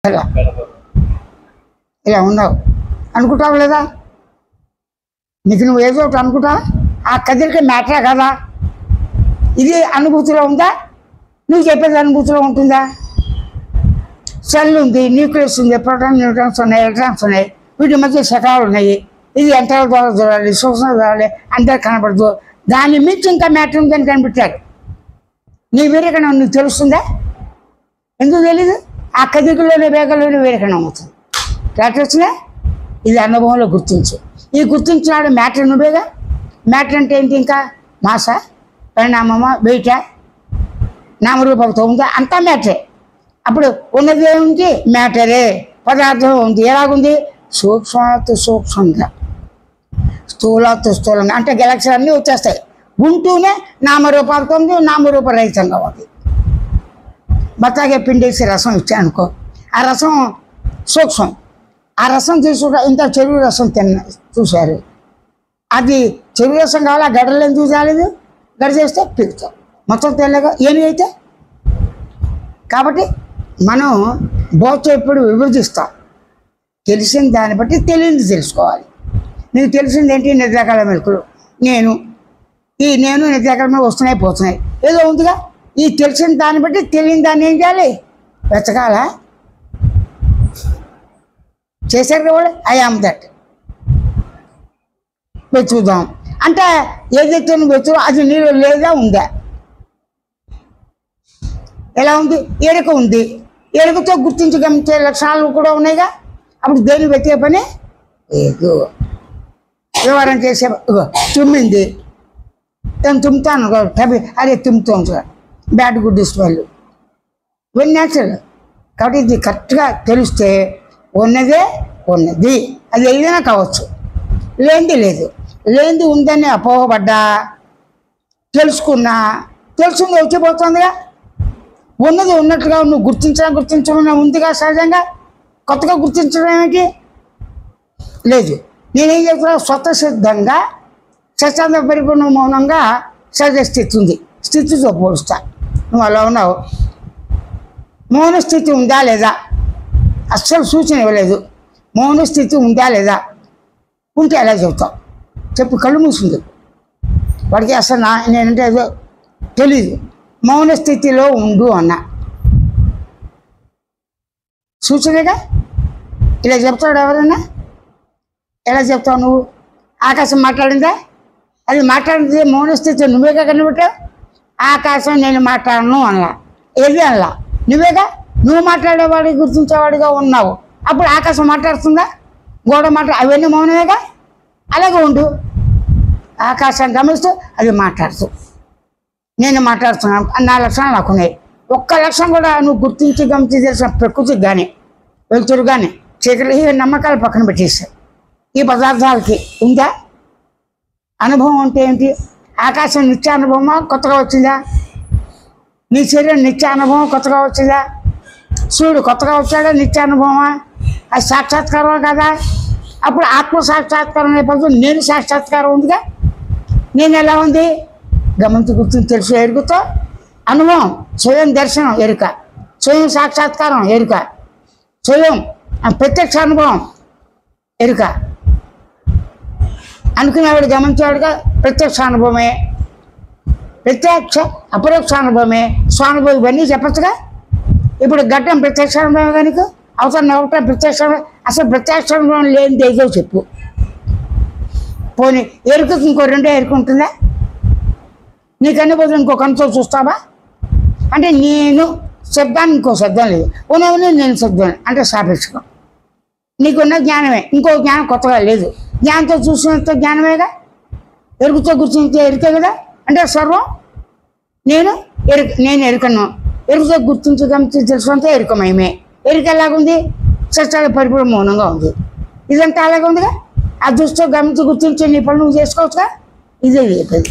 ఇలా ఇలా ఉన్నావు అనుకుంటావు లేదా? నీకు నువ్వు ఏదో ఒకటి అనుకుంటా. ఆ కదిలిక మ్యాటరే కదా. ఇది అనుభూతిలో ఉందా? నువ్వు చెప్పేది అనుభూతిలో ఉంటుందా? సెల్ ఉంది, న్యూక్లియస్ ఉంది, ప్రోటాన్ న్యూట్రాన్స్ ఉన్నాయి, ఎలక్ట్రాన్స్ ఉన్నాయి, వీటి మధ్య శకాలు ఉన్నాయి. ఇది ఎంటర్ ద్వారా చూడాలి, సూక్ష్మ చూడాలి, అందరికి కనపడదు. దాన్ని మించి ఇంకా మ్యాటర్ ఉందని కనిపెట్టాడు. నీ వేరేకణం నీకు తెలుస్తుందా? ఎందుకు తెలీదు? ఆ కదికలోనే వేగంలోనే వేరేకణం అవుతుంది. క్లారిటీ వచ్చినా? ఇది అనుభవంలో గుర్తించు. ఈ గుర్తించినాడు మ్యాటర్ నువ్వేగా. మ్యాటర్ అంటే ఏంటి? ఇంకా మాసా, పరిణామమా, వెయిటా, నామరూపంతో ఉందా? అంతా మ్యాటరే. అప్పుడు ఉన్నది ఏముంది? మ్యాటరే. పదార్థం ఉంది. ఎలాగుంది? సూక్ష్మాత్ సూక్ష్మంగా, స్థూలాత్ స్థూలంగా. అంటే గెలాక్సీ అన్నీ వచ్చేస్తాయి. ఉంటూనే నామరూపాలతో ఉంది, నామరూప రహితంగా ఉంది. బత్తాగే పిండేసి రసం ఇచ్చానుకో, ఆ రసం సూక్ష్మం. ఆ రసం తీసుకుంటా ఇంత చెరువు రసం చూశారు. అది చెరువు రసం కావాలి. ఆ గడ్డలు ఎందుకు చాలేదు? గడ్డ చేస్తే పీకుతాం. మొత్తం తెల్లగా ఏమి అయితే. కాబట్టి మనం బోధ ఎప్పుడు విభజిస్తాం. తెలిసిన దాన్ని బట్టి తెలియదు తెలుసుకోవాలి. నీకు తెలిసింది ఏంటి? నిద్రాకాల మెలకులు. నేను నిద్రాకాల మీద వస్తున్నాయి పోతున్నాయి ఏదో ఉందిగా. ఈ తెలిసిన దాన్ని బట్టి తెలియని దాన్ని ఏం చేయాలి? వెతకాలా? చేశారు కదా. I am that. వెతుకుదాం అంటే ఏదైతే నువ్వు వెతుకు అది నీలో లేదా ఉందా? ఎలా ఉంది? ఎరుక ఉంది. ఎరుకతో గుర్తించగలిగే లక్షణాలు కూడా ఉన్నాయిగా. అప్పుడు దేని వెతికే పని లేదు. వ్యవహారం చేసే తుమ్మింది, తను తుమ్ముతాను అదే తుమ్ముతుంది. బ్యాడ్ గుడ్ స్మెల్ ఇవన్నీ న్యాచురల్. కాబట్టి ఇది కరెక్ట్గా తెలిస్తే ఉన్నదే ఉన్నది. అది ఏదైనా కావచ్చు. లేనిది లేదు. లేనిది ఉందని అపోహపడ్డా తెలుసుకున్నా తెలుసుంది వచ్చిపోతుందిగా. ఉన్నది ఉన్నట్లుగా నువ్వు గుర్తించడం ఉందిగా. సహజంగా కొత్తగా గుర్తించడం ఏమిటి లేదు. నేనేం చేస్తున్నా? స్వతసిద్ధంగా స్వచ్ఛంద పరిపూర్ణ మౌనంగా సహజ స్థితి ఉంది. స్థితితో పోలుస్తా. నువ్వు అలా ఉన్నావు. మౌన స్థితి ఉందా లేదా? అస్సలు సూచన ఇవ్వలేదు. మౌన స్థితి ఉందా లేదా? ఉంటే ఎలా చెప్తావు? చెప్పు. కళ్ళు మూసింది వాడికి. అసలు నేనంటే ఏదో తెలీదు. మౌన స్థితిలో ఉండు అన్న సూచనగా. ఇలా చెప్తాడు ఎవరైనా? ఎలా చెప్తావు నువ్వు? ఆకాశం మాట్లాడిందా? అది మాట్లాడింది మౌన స్థితి నువ్వేగా కనిపెట్టావు. ఆకాశం నేను మాట్లాడను అనలా. ఏది అనలా. నువ్వేగా. నువ్వు మాట్లాడేవాడికి గుర్తించేవాడిగా ఉన్నావు. అప్పుడు ఆకాశం మాట్లాడుతుందా? గోడ అవన్నీ మౌనమేగా. అలాగే ఉండు. ఆకాశం గమనిస్తూ అది మాట్లాడుతూ నేను మాట్లాడుతున్నాను. నా లక్షణాలు నాకు ఉన్నాయి. ఒక్క లక్షణం కూడా నువ్వు గుర్తించి గమనించి తెలిసిన ప్రకృతికి కానీ వెలుతురు కానీ చీకటి ఈ నమ్మకాలు పక్కన పెట్టేస్తాయి. ఈ పదార్థాలకి ఉందా అనుభవం? అంటే ఏంటి? ఆకాశం నిత్య అనుభవమా కొత్తగా వచ్చిందా? నీ శరీరం నిత్య అనుభవం కొత్తగా వచ్చిందా? సూర్యుడు కొత్తగా వచ్చాడా? నిత్య అనుభవమా? అది సాక్షాత్కారం కదా. అప్పుడు ఆత్మ సాక్షాత్కారం అయిపోతుంది. నేను సాక్షాత్కారం ఉందిగా. నేను ఎలా ఉంది? గమనించి గుర్తించి తెలుసు. ఎరుగుతో అనుభవం, స్వయం దర్శనం ఎరుక, స్వయం సాక్షాత్కారం ఎరుక, స్వయం ప్రత్యక్ష అనుభవం ఎరుక. అనుకునేవాడు గమనించేవాడుగా ప్రత్యక్ష అనుభవమే. ప్రత్యక్ష అపరోక్ష అనుభవమే, స్వానుభవం ఇవన్నీ చెప్పచ్చుగా. ఇప్పుడు ఘట్టం ప్రత్యక్ష అనుభవం కనుక అవసరం ఒకటే ప్రత్యక్ష. అసలు ప్రత్యక్ష అనుభవం లేనిది ఏదో చెప్పు. పోనీ ఎరుకకి ఇంకో రెండో ఎరుక ఉంటుందా? నీకు అనుభవం ఇంకో కనుతో చూస్తావా? అంటే నేను శబ్దాన్ని ఇంకో శబ్దం లేదు. ఉన్నవని నేను శబ్దం అంటే సాపేక్షకం. నీకున్న జ్ఞానమే. ఇంకో జ్ఞానం కొత్తగా లేదు. జ్ఞానంతో చూసినంత జ్ఞానమేగా. ఎరుకుతో గుర్తించే ఎరుకే కదా. అంటే సర్వం నేను ఎరుకను. ఎరుకుతో గుర్తించగలిసి తెలుసుకుంటే ఎరుకమయమే. ఎరుక ఎలాగుంది? సత్యాల పరిపూర్ణ మౌనంగా ఉంది. ఇదంతా అలాగే ఉందిగా. ఆ దృష్టితో గమనించి గుర్తించే నీ పనులు నువ్వు చేసుకోవచ్చుగా. ఇదే చెప్పేది.